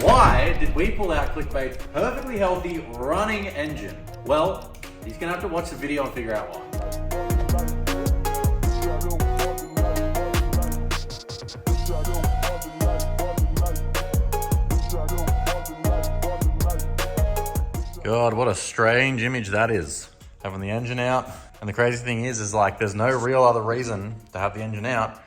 Why did we pull out Clickbait's perfectly healthy running engine? Well, he's gonna have to watch the video and figure out why. God, what a strange image that is, having the engine out. And the crazy thing is like, there's no real other reason to have the engine out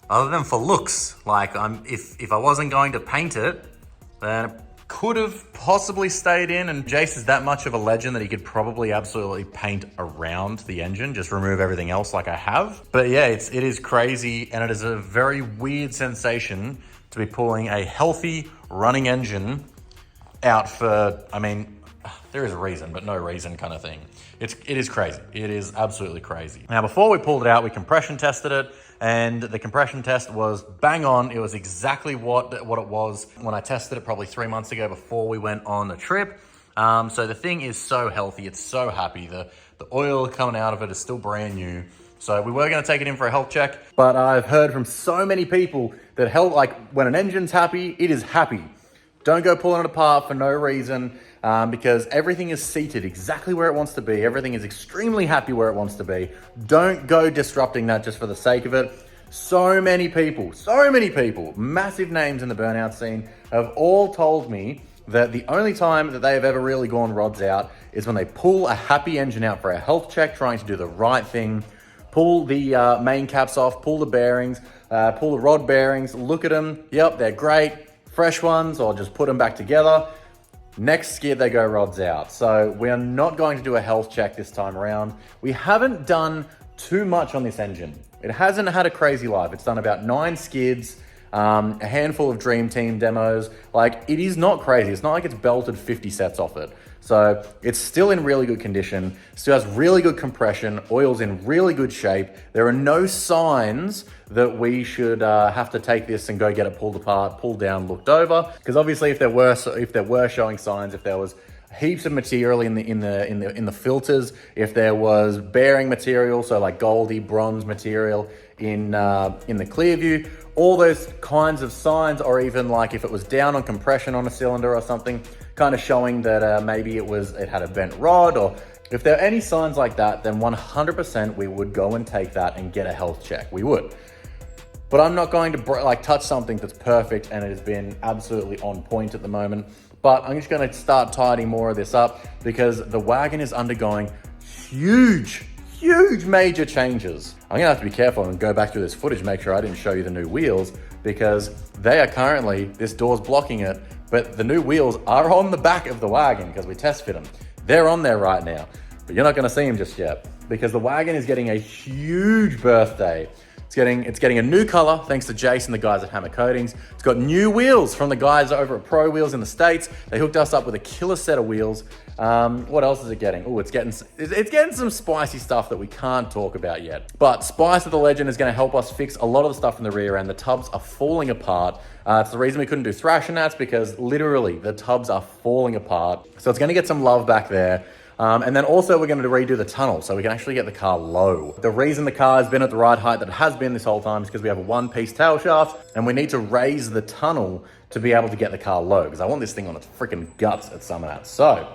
other than for looks. Like, if I wasn't going to paint it, then it could have possibly stayed in. And Jace is that much of a legend that he could probably absolutely paint around the engine, just remove everything else like I have. But yeah, it is crazy, and it is a very weird sensation to be pulling a healthy running engine out for, I mean, there is a reason, but no reason kind of thing. It is crazy. It is absolutely crazy. Now, before we pulled it out, we compression tested it, and the compression test was bang on. It was exactly what it was when I tested it probably 3 months ago before we went on the trip. So the thing is so healthy. It's so happy. The oil coming out of it is still brand new. So we were going to take it in for a health check, but I've heard from so many people that when an engine's happy, it is happy. Don't go pulling it apart for no reason, because everything is seated exactly where it wants to be. Everything is extremely happy where it wants to be. Don't go disrupting that just for the sake of it. So many people, massive names in the burnout scene have all told me that the only time that they have ever really gone rods out is when they pull a happy engine out for a health check, trying to do the right thing, pull the main caps off, pull the bearings, pull the rod bearings, look at them. Yep, they're great. Fresh ones, or just put them back together. Next skid, they go rods out. So we are not going to do a health check this time around. We haven't done too much on this engine. It hasn't had a crazy life. It's done about 9 skids, a handful of Dream Team demos. Like, it is not crazy. It's not like it's belted 50 sets off it. So it's still in really good condition, still has really good compression, oil's in really good shape. There are no signs that we should have to take this and go get it pulled apart, pulled down, looked over. Because obviously if there were showing signs, if there was heaps of material in the filters, if there was bearing material, so like goldy bronze material in the clear view, all those kinds of signs, or even like if it was down on compression on a cylinder or something, kind of showing that maybe it had a bent rod, or if there are any signs like that, then 100% we would go and take that and get a health check. We would. But I'm not going to touch something that's perfect and it has been absolutely on point at the moment. But I'm just going to start tidying more of this up because the wagon is undergoing huge major changes. I'm gonna have to be careful and go back through this footage, make sure I didn't show you the new wheels, because they are currently, this door's blocking it, but the new wheels are on the back of the wagon because we test fit them. They're on there right now, but you're not gonna see them just yet because the wagon is getting a huge birthday. It's getting a new color thanks to Jason, the guys at Hammer Coatings. It's got new wheels from the guys over at Pro Wheels in the States. They hooked us up with a killer set of wheels. What else is it getting? Oh, it's getting some spicy stuff that we can't talk about yet. But Spice of the Legend is going to help us fix a lot of the stuff in the rear end. The tubs are falling apart. It's the reason we couldn't do thrash and that's because literally the tubs are falling apart. So it's going to get some love back there. And then also we're going to redo the tunnel so we can actually get the car low. The reason the car has been at the right height that it has been this whole time is because we have a one-piece tail shaft and we need to raise the tunnel to be able to get the car low because I want this thing on its freaking guts at some of that. So,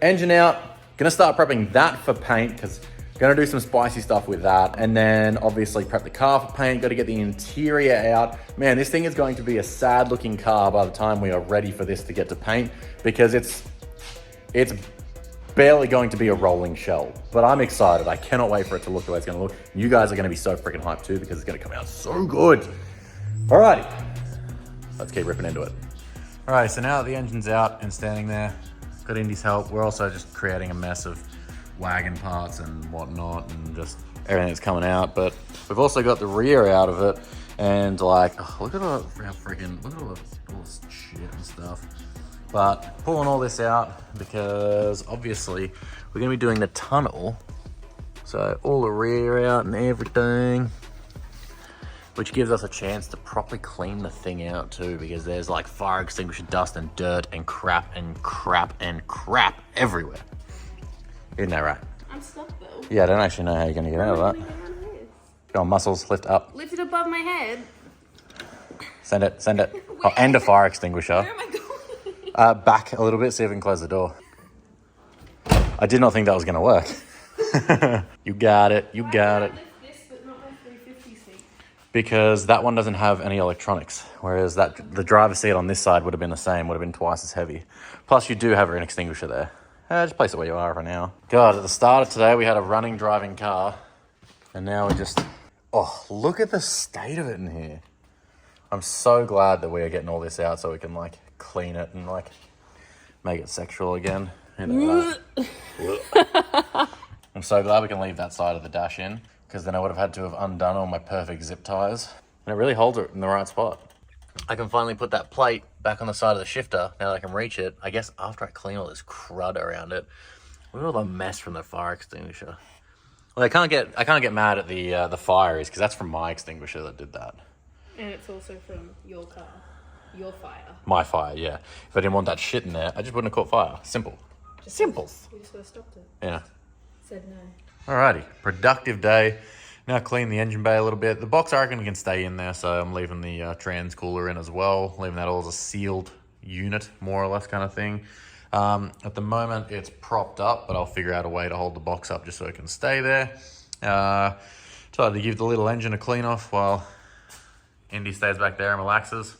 engine out, going to start prepping that for paint because going to do some spicy stuff with that. And then obviously prep the car for paint, got to get the interior out. Man, this thing is going to be a sad looking car by the time we are ready for this to get to paint because it's barely going to be a rolling shell, but I'm excited. I cannot wait for it to look the way it's going to look. You guys are going to be so freaking hyped too because it's going to come out so good. Alrighty, let's keep ripping into it. Alright, so now that the engine's out and standing there, got Indy's help. We're also just creating a mess of wagon parts and whatnot and just everything that's coming out, but we've also got the rear out of it and like, oh, look at all this shit and stuff. But pulling all this out because obviously we're going to be doing the tunnel. So all the rear out and everything, which gives us a chance to properly clean the thing out too, because there's like fire extinguisher dust and dirt and crap everywhere. Isn't that right? I'm stuck though. Yeah, I don't actually know how you're going to get out of that. Go on, muscles, lift up. Lift it above my head. Send it. Oh, and a fire extinguisher. Where am I going? Back a little bit, see if we can close the door. I did not think that was going to work. You got it. You got it. Because that one doesn't have any electronics, whereas the driver's seat on this side would have been the same, would have been twice as heavy. Plus, you do have an extinguisher there. Just place it where you are for now. God, at the start of today, we had a running, driving car, and now we just... Oh, look at the state of it in here. I'm so glad that we are getting all this out so we can, like, clean it and, like, make it sexual again. You know, I'm so glad we can leave that side of the dash in, because then I would have had to have undone all my perfect zip ties. And it really holds it in the right spot. I can finally put that plate back on the side of the shifter now that I can reach it. I guess after I clean all this crud around it. Look at all the mess from the fire extinguisher. Well, I can't get mad at the fireys, because that's from my extinguisher that did that. And it's also from your car. Your fire. My fire, yeah. If I didn't want that shit in there, I just wouldn't have caught fire. Simple. Simple. We just would have stopped it. Yeah. Said no. Alrighty. Productive day. Now clean the engine bay a little bit. The box I reckon can stay in there, so I'm leaving the trans cooler in as well. Leaving that all as a sealed unit, more or less kind of thing. At the moment, it's propped up, but I'll figure out a way to hold the box up just so it can stay there. Decided to give the little engine a clean off while Indy stays back there and relaxes.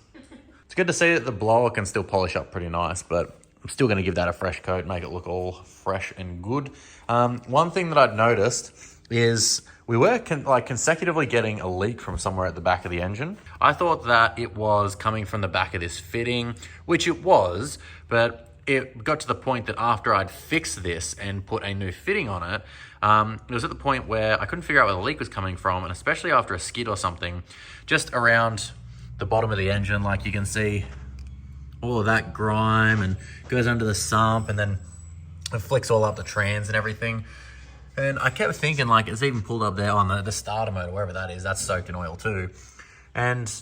It's good to see that the blower can still polish up pretty nice, but I'm still going to give that a fresh coat, make it look all fresh and good. One thing that I'd noticed is we were consecutively getting a leak from somewhere at the back of the engine. I thought that it was coming from the back of this fitting, which it was, but it got to the point that after I'd fixed this and put a new fitting on it, it was at the point where I couldn't figure out where the leak was coming from, and especially after a skid or something, just around the bottom of the engine, like you can see all of that grime and goes under the sump, and then it flicks all up the trans and everything. And I kept thinking, like, it's even pulled up there on the starter motor, wherever that is, that's soaked in oil too. And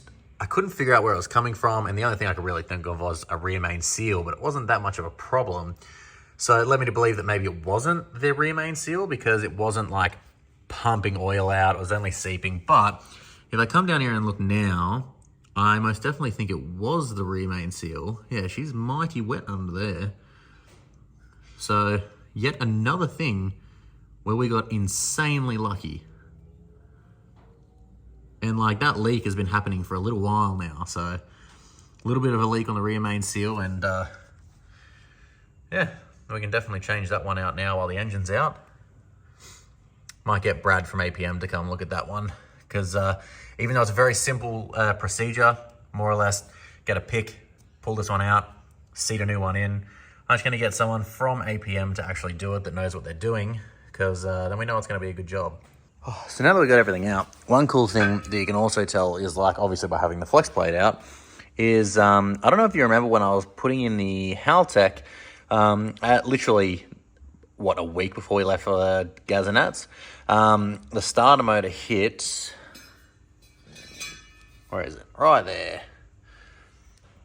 I couldn't figure out where it was coming from, and the only thing I could really think of was a rear main seal, but it wasn't that much of a problem. So it led me to believe that maybe it wasn't the rear main seal, because it wasn't like pumping oil out, it was only seeping. But if I come down here and look now, I most definitely think it was the rear main seal. Yeah, she's mighty wet under there. So yet another thing where we got insanely lucky. And like that leak has been happening for a little while now. So a little bit of a leak on the rear main seal, and yeah, we can definitely change that one out now while the engine's out. Might get Brad from APM to come look at that one, because even though it's a very simple procedure, more or less get a pick, pull this one out, seat a new one in. I'm just going to get someone from APM to actually do it that knows what they're doing, because then we know it's going to be a good job. So now that we got everything out, one cool thing that you can also tell is, like, obviously by having the flex plate out, is I don't know if you remember when I was putting in the Haltech, at literally, what, a week before we left for the Gazinats, the starter motor hit, where is it? Right there.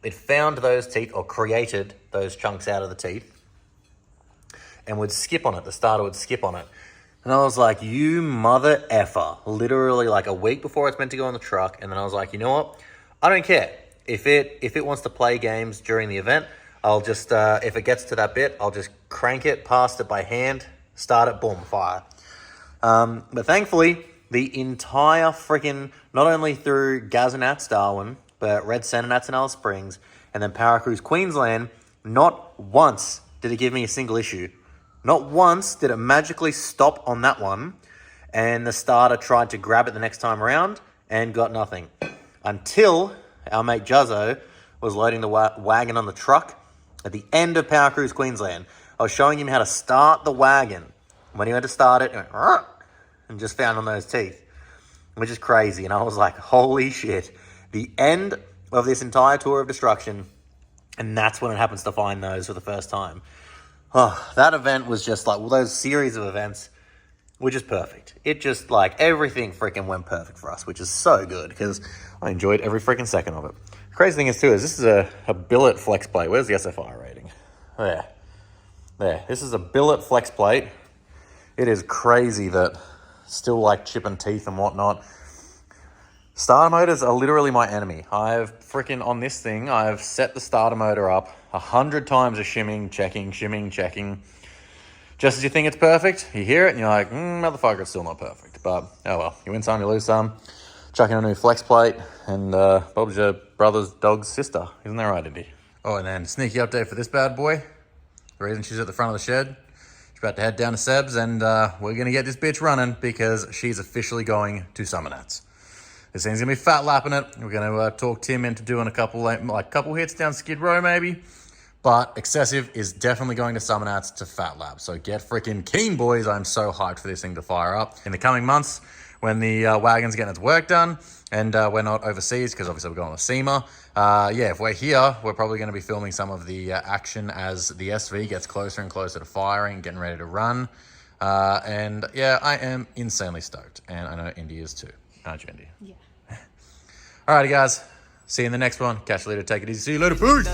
It found those teeth, or created those chunks out of the teeth, and would skip on it. The starter would skip on it. And I was like, you mother effer. Literally like a week before it's meant to go on the truck. And then I was like, you know what? I don't care. If it wants to play games during the event, I'll just, if it gets to that bit, I'll just crank it, past it by hand, start it, boom, fire. But thankfully, the entire freaking, not only through Gazinats Darwin, but Red Sentinats in Alice Springs, and then Paracruz Queensland, not once did it give me a single issue. Not once did it magically stop on that one, and the starter tried to grab it the next time around and got nothing. Until our mate Juzzo was loading the wagon on the truck at the end of Paracruz Queensland. I was showing him how to start the wagon. When he went to start it, it went, and just found on those teeth, which is crazy. And I was like, holy shit. The end of this entire tour of destruction, and that's when it happens to find those for the first time. Oh, that event was just like, well, those series of events were just perfect. It just, like, everything freaking went perfect for us, which is so good, because I enjoyed every freaking second of it. The crazy thing is, too, is this is a billet flex plate. Where's the SFI rating? There. This is a billet flex plate. It is crazy that still, like, chipping teeth and whatnot. Starter motors are literally my enemy. I've freaking on this thing, I've set the starter motor up 100 times of shimming, checking. Just as you think it's perfect, you hear it and you're like, motherfucker, it's still not perfect. But oh well, you win some, you lose some. Chuck in a new flex plate, and Bob's your brother's dog's sister. Isn't that right, Indy? Oh, and then sneaky update for this bad boy. The reason she's at the front of the shed, she's about to head down to Seb's, and we're going to get this bitch running because she's officially going to Summernats. This thing's going to be fat lapping it. We're going to talk Tim into doing a couple hits down Skid Row maybe. But EXCESV is definitely going to Summernats to fat lap. So get freaking keen, boys. I'm so hyped for this thing to fire up. In the coming months, when the wagon's getting its work done, and we're not overseas, because obviously we're going to SEMA. If we're here, we're probably going to be filming some of the action as the SV gets closer and closer to firing, getting ready to run. And yeah, I am insanely stoked. And I know Indy is too. Aren't you, Indy? Yeah. Alrighty, guys. See you in the next one. Catch you later. Take it easy. See you later. Peace.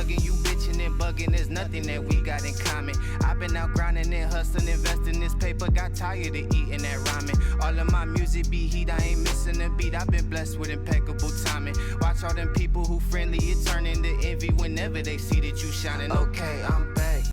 Bugging, there's nothing that we got in common. I've been out grinding and hustling, investing this paper, got tired of eating that ramen. All of my music be heat, I ain't missing a beat. I've been blessed with impeccable timing. Watch all them people who friendly, it turn into envy whenever they see that you shining. Okay, I'm back.